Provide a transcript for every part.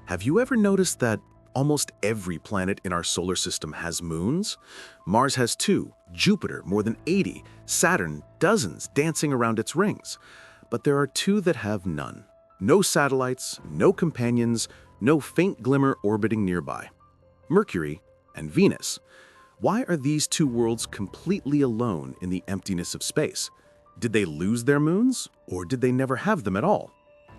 Have you ever noticed that almost every planet in our solar system has moons? Mars has 2, Jupiter more than 80, Saturn dozens dancing around its rings. But there are 2 that have none. No satellites, no companions, no faint glimmer orbiting nearby. Mercury and Venus. Why are these 2 worlds completely alone in the emptiness of space? Did they lose their moons, or did they never have them at all?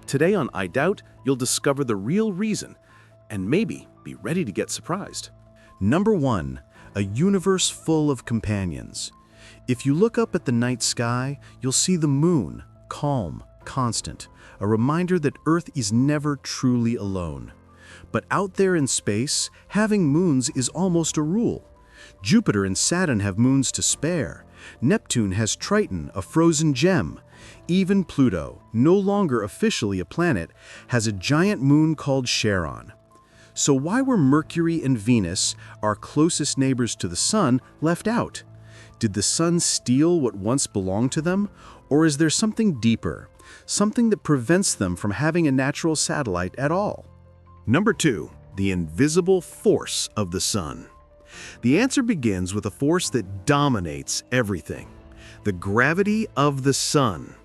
Today on I Doubt, you'll discover the real reason, and maybe be ready to get surprised. Number 1. A universe full of companions. If you look up at the night sky, you'll see the moon, calm, constant, a reminder that Earth is never truly alone. But out there in space, having moons is almost a rule. Jupiter and Saturn have moons to spare. Neptune has Triton, a frozen gem. Even Pluto, no longer officially a planet, has a giant moon called Charon. So why were Mercury and Venus, our closest neighbors to the Sun, left out? Did the Sun steal what once belonged to them? Or is there something deeper, something that prevents them from having a natural satellite at all? Number 2. The invisible force of the Sun. The answer begins with a force that dominates everything: the gravity of the Sun.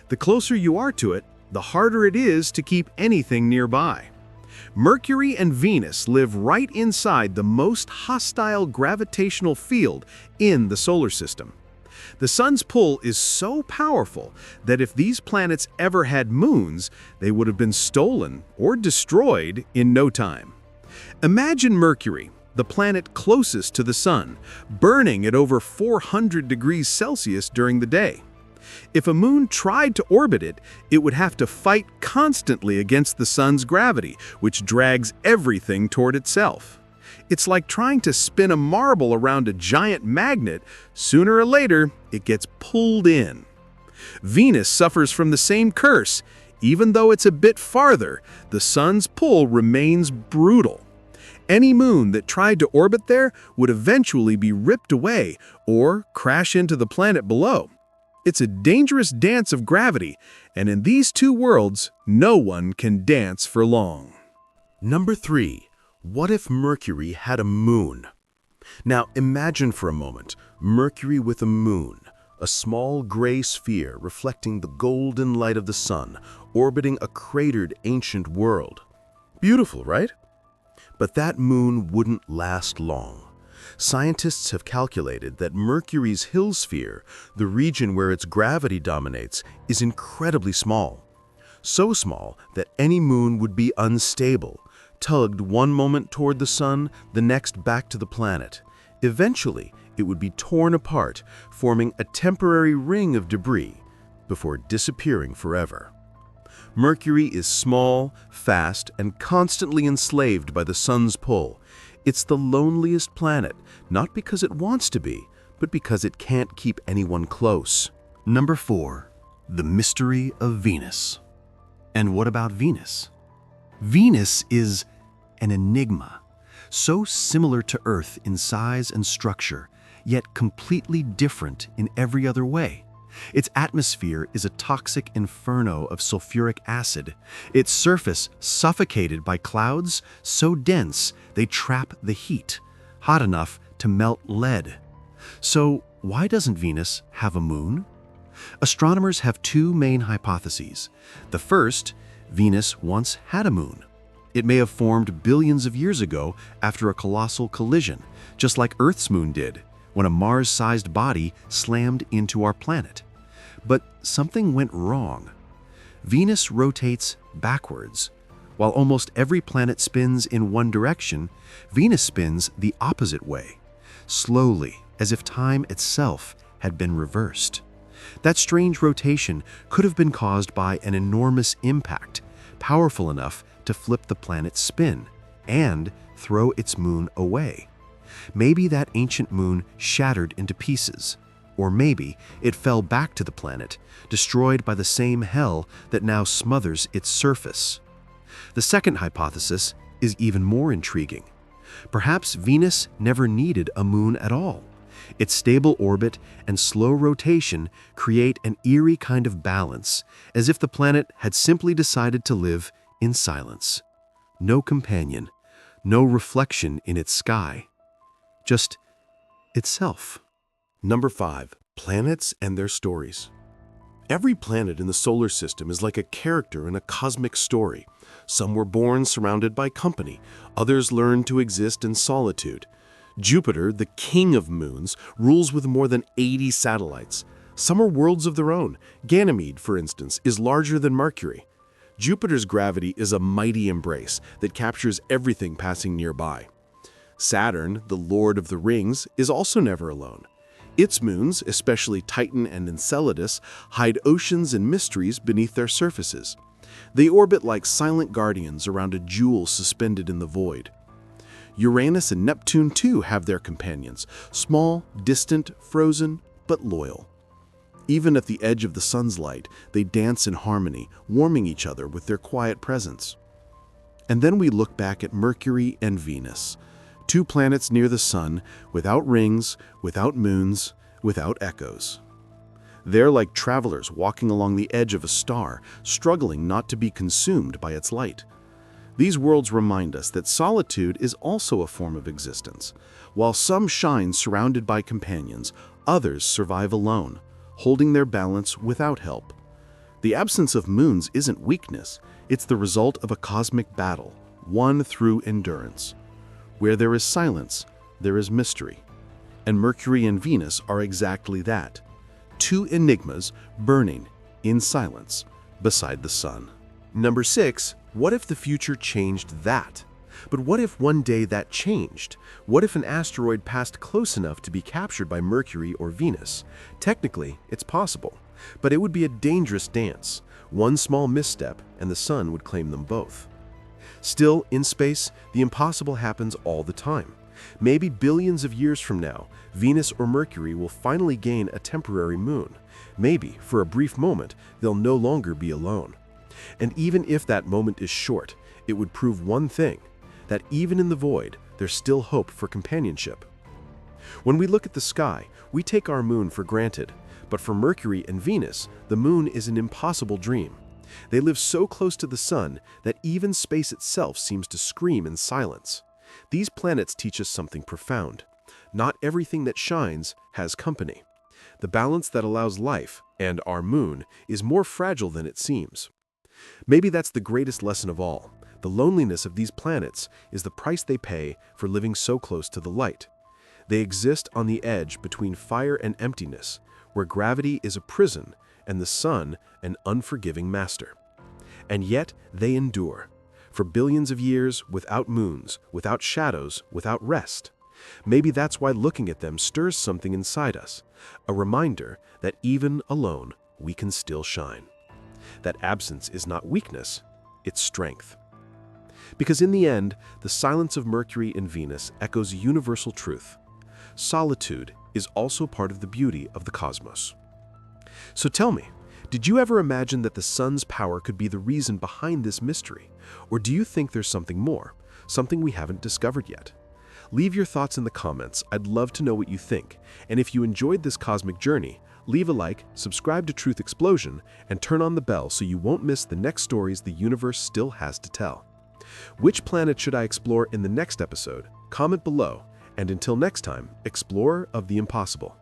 The closer you are to it, the harder it is to keep anything nearby. Mercury and Venus live right inside the most hostile gravitational field in the solar system. The Sun's pull is so powerful that if these planets ever had moons, they would have been stolen or destroyed in no time. Imagine Mercury, the planet closest to the Sun, burning at over 400 degrees Celsius during the day. If a moon tried to orbit it, it would have to fight constantly against the Sun's gravity, which drags everything toward itself. It's like trying to spin a marble around a giant magnet. Sooner or later, it gets pulled in. Venus suffers from the same curse. Even though it's a bit farther, the Sun's pull remains brutal. Any moon that tried to orbit there would eventually be ripped away or crash into the planet below. It's a dangerous dance of gravity, and in these 2 worlds, no one can dance for long. Number 3. What if Mercury had a moon? Now imagine for a moment Mercury with a moon, a small gray sphere reflecting the golden light of the Sun, orbiting a cratered ancient world. Beautiful, right? But that moon wouldn't last long. Scientists have calculated that Mercury's hill sphere, the region where its gravity dominates, is incredibly small. So small that any moon would be unstable, tugged one moment toward the Sun, the next back to the planet. Eventually, it would be torn apart, forming a temporary ring of debris, before disappearing forever. Mercury is small, fast, and constantly enslaved by the Sun's pull. It's the loneliest planet, not because it wants to be, but because it can't keep anyone close. Number 4. The mystery of Venus. And what about Venus? Venus is an enigma, so similar to Earth in size and structure, yet completely different in every other way. Its atmosphere is a toxic inferno of sulfuric acid, its surface suffocated by clouds so dense they trap the heat, hot enough to melt lead. So why doesn't Venus have a moon? Astronomers have 2 main hypotheses. The first, Venus once had a moon. It may have formed billions of years ago after a colossal collision, just like Earth's moon did, when a Mars-sized body slammed into our planet. But something went wrong. Venus rotates backwards. While almost every planet spins in one direction, Venus spins the opposite way, slowly, as if time itself had been reversed. That strange rotation could have been caused by an enormous impact, powerful enough to flip the planet's spin and throw its moon away. Maybe that ancient moon shattered into pieces. Or maybe it fell back to the planet, destroyed by the same hell that now smothers its surface. The second hypothesis is even more intriguing. Perhaps Venus never needed a moon at all. Its stable orbit and slow rotation create an eerie kind of balance, as if the planet had simply decided to live in silence. no companion, no reflection in its sky, just itself. Number 5. Planets and their stories. Every planet in the solar system is like a character in a cosmic story. Some were born surrounded by company, others learned to exist in solitude. Jupiter, the king of moons, rules with more than 80 satellites. Some are worlds of their own. Ganymede, for instance, is larger than Mercury. Jupiter's gravity is a mighty embrace that captures everything passing nearby. Saturn, the lord of the rings, is also never alone. Its moons, especially Titan and Enceladus, hide oceans and mysteries beneath their surfaces. They orbit like silent guardians around a jewel suspended in the void. Uranus and Neptune too have their companions, small, distant, frozen, but loyal. Even at the edge of the sun's light, they dance in harmony, warming each other with their quiet presence. And then we look back at Mercury and Venus, two planets near the sun, without rings, without moons, without echoes. They're like travelers walking along the edge of a star, struggling not to be consumed by its light. These worlds remind us that solitude is also a form of existence. While some shine surrounded by companions, others survive alone, holding their balance without help. The absence of moons isn't weakness, it's the result of a cosmic battle, won through endurance. Where there is silence, there is mystery. And Mercury and Venus are exactly that. Two enigmas burning in silence beside the sun. Number 6, what if the future changed that? But what if one day that changed? What if an asteroid passed close enough to be captured by Mercury or Venus? Technically, it's possible, but it would be a dangerous dance. One small misstep and the sun would claim them both. Still, in space, the impossible happens all the time. Maybe billions of years from now, Venus or Mercury will finally gain a temporary moon. Maybe, for a brief moment, they'll no longer be alone. And even if that moment is short, it would prove one thing, that even in the void, there's still hope for companionship. When we look at the sky, we take our moon for granted, but for Mercury and Venus, the moon is an impossible dream. They live so close to the sun that even space itself seems to scream in silence. These planets teach us something profound. Not everything that shines has company. The balance that allows life, and our moon, is more fragile than it seems. Maybe that's the greatest lesson of all. The loneliness of these planets is the price they pay for living so close to the light. They exist on the edge between fire and emptiness, where gravity is a prison and the sun an unforgiving master. And yet they endure, for billions of years, without moons, without shadows, without rest. Maybe that's why looking at them stirs something inside us, a reminder that even alone, we can still shine. That absence is not weakness, it's strength. Because in the end, the silence of Mercury and Venus echoes universal truth. Solitude is also part of the beauty of the cosmos. So tell me, did you ever imagine that the sun's power could be the reason behind this mystery? Or do you think there's something more, something we haven't discovered yet? Leave your thoughts in the comments. I'd love to know what you think. And if you enjoyed this cosmic journey, leave a like, subscribe to Truth Explosion, and turn on the bell so you won't miss the next stories the universe still has to tell. Which planet should I explore in the next episode? Comment below. And until next time, explorer of the impossible.